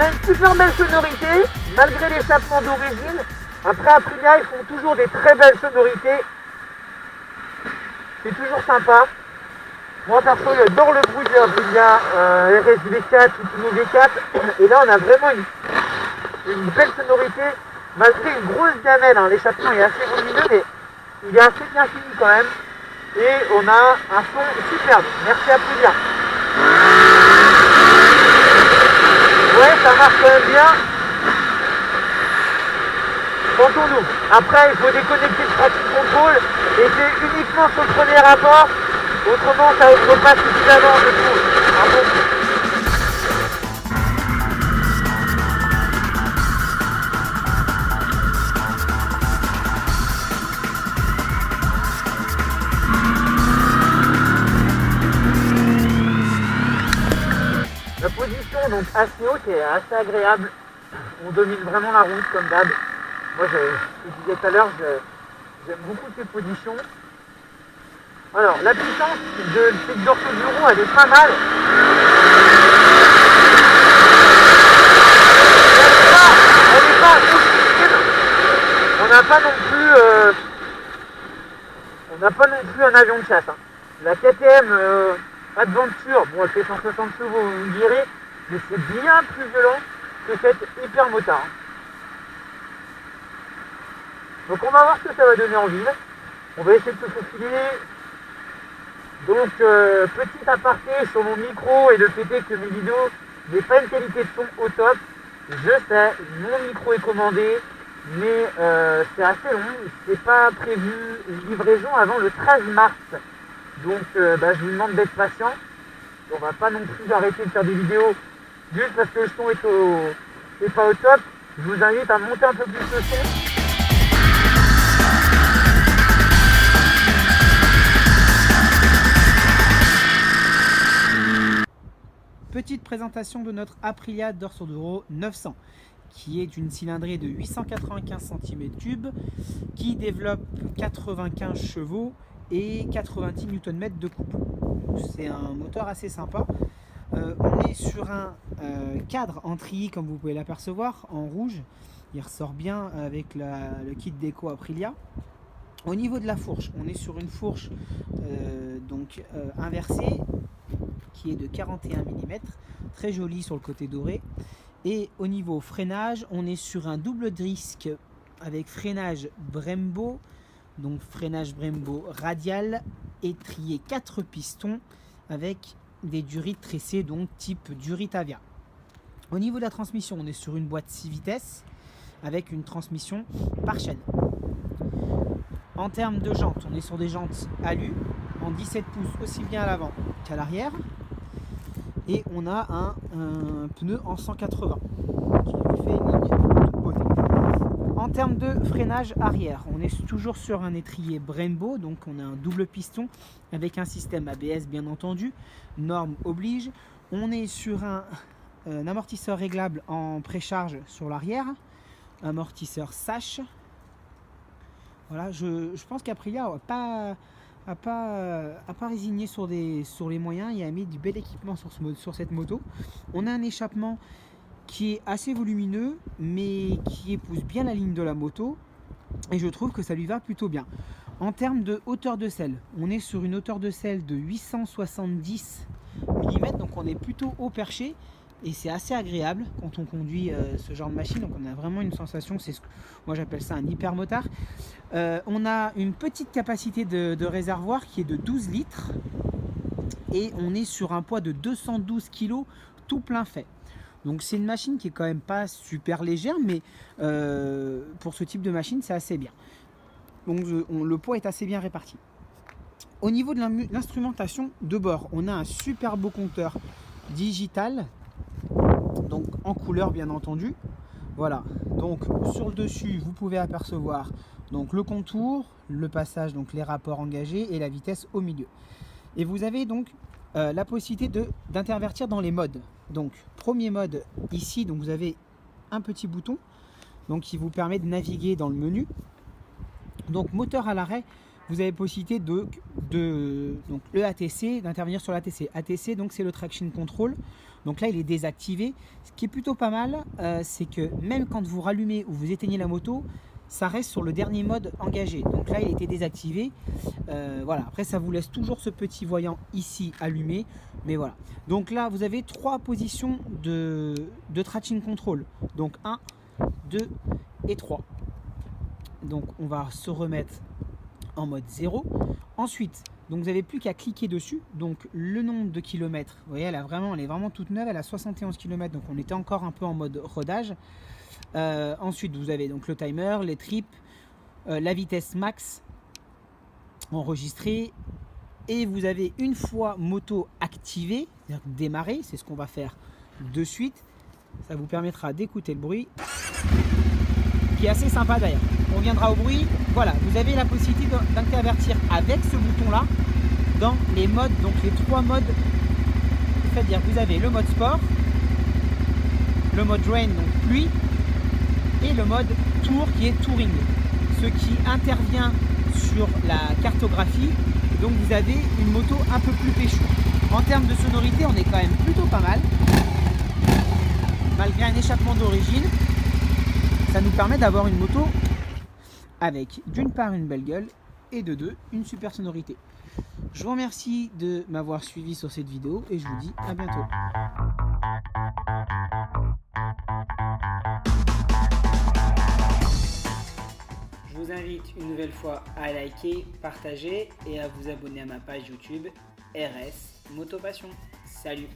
a une super belle sonorité, malgré l'échappement d'origine. Après Aprilia, ils font toujours des très belles sonorités. C'est toujours sympa. Moi perso, j'adore le bruit de Aprilia RS V4 ou Tuno V4. Et là, on a vraiment une belle sonorité, malgré une grosse gamelle. Hein. L'échappement est assez volumineux, mais il est assez bien fini quand même. Et on a un son superbe. Merci Aprilia. Ouais, ça marche quand même bien. Entendons-nous. Après, il faut déconnecter le traction control et c'est uniquement sur le premier rapport. Autrement, ça ne vaut pas suffisamment, je trouve. La position donc assez haute et assez agréable. On domine vraiment la route comme d'hab. Moi, je disais tout à l'heure, j'aime beaucoup ces positions. Alors, la puissance de cette dorsale du roue, elle est pas mal. Elle n'est pas excessive. On n'a pas non plus un avion de chasse. Hein. La KTM Adventure, bon, elle fait 160 chevaux, vous me direz, mais c'est bien plus violent que cette hyper motard. Donc on va voir ce que ça va donner en ville. On va essayer de se faufiler. Donc petit aparté sur mon micro et le fait est que mes vidéos n'aient pas une qualité de son au top. Je sais, mon micro est commandé, mais c'est assez long. C'est pas prévu livraison avant le 13 mars. Donc je vous demande d'être patient. On va pas non plus arrêter de faire des vidéos juste parce que le son est pas au top. Je vous invite à monter un peu plus le son. Petite présentation de notre Aprilia Dorsoduro 900 qui est d'une cylindrée de 895 cm3 qui développe 95 chevaux et 90 Nm de couple. C'est un moteur assez sympa. On est sur un cadre en treillis comme vous pouvez l'apercevoir en rouge. Il ressort bien avec le kit déco Aprilia. Au niveau de la fourche, on est sur une fourche inversée qui est de 41 mm, très jolie sur le côté doré. Et au niveau freinage, on est sur un double disque avec freinage Brembo, donc freinage Brembo radial, étrier 4 pistons avec des durites tressées, donc type Durit Avia. Au niveau de la transmission, on est sur une boîte 6 vitesses avec une transmission par chaîne. En termes de jantes, on est sur des jantes alu en 17 pouces aussi bien à l'avant qu'à l'arrière. Et on a un pneu en 180 qui lui fait une ligne de toute beauté. En termes de freinage arrière, on est toujours sur un étrier Brembo, donc on a un double piston avec un système ABS bien entendu, norme oblige. On est sur un amortisseur réglable en précharge sur l'arrière, amortisseur Sash. Voilà, je pense qu'Aprilia n'a pas résigné sur les moyens. Il a mis du bel équipement sur cette moto. On a un échappement qui est assez volumineux mais qui épouse bien la ligne de la moto et je trouve que ça lui va plutôt bien. En termes de hauteur de selle, on est sur une hauteur de selle de 870 mm, donc on est plutôt haut perché et c'est assez agréable quand on conduit ce genre de machine. Donc on a vraiment une sensation, moi j'appelle ça un hyper motard. On a une petite capacité de réservoir qui est de 12 litres et on est sur un poids de 212 kg tout plein fait. Donc c'est une machine qui est quand même pas super légère, mais pour ce type de machine c'est assez bien. Donc le poids est assez bien réparti. Au niveau de l'instrumentation de bord, on a un super beau compteur digital, donc en couleur bien entendu. Voilà, donc sur le dessus vous pouvez apercevoir donc le contour, le passage, donc les rapports engagés et la vitesse au milieu. Et vous avez donc la possibilité d'intervertir dans les modes. Donc premier mode ici, donc vous avez un petit bouton donc qui vous permet de naviguer dans le menu. Donc moteur à l'arrêt, vous avez possibilité donc le ATC, d'intervenir sur l'ATC. ATC donc c'est le traction control. Donc là il est désactivé. Ce qui est plutôt pas mal, c'est que même quand vous rallumez ou vous éteignez la moto, ça reste sur le dernier mode engagé. Donc là il était désactivé. Voilà, après ça vous laisse toujours ce petit voyant ici allumé, mais voilà. Donc là vous avez 3 positions de traction control, donc 1, 2 et 3. Donc on va se remettre en mode 0. Ensuite, donc vous n'avez plus qu'à cliquer dessus. Donc le nombre de kilomètres, vous voyez, elle est vraiment toute neuve, elle a 71 km, donc on était encore un peu en mode rodage. Ensuite, vous avez donc le timer, les trips, la vitesse max enregistrée, et vous avez une fois moto activée, c'est-à-dire démarrer, c'est ce qu'on va faire de suite. Ça vous permettra d'écouter le bruit, qui est assez sympa d'ailleurs. On viendra au bruit. Voilà, vous avez la possibilité d'intervertir avec ce bouton-là dans les modes, donc les 3 modes. C'est-à-dire que vous avez le mode sport, le mode rain, donc pluie, et le mode tour qui est touring, ce qui intervient sur la cartographie. Donc vous avez une moto un peu plus péchou. En termes de sonorité, on est quand même plutôt pas mal. Malgré un échappement d'origine, ça nous permet d'avoir une moto avec d'une part une belle gueule et de deux une super sonorité. Je vous remercie de m'avoir suivi sur cette vidéo et je vous dis à bientôt. Je vous invite une nouvelle fois à liker, partager et à vous abonner à ma page YouTube RS Moto Passion. Salut!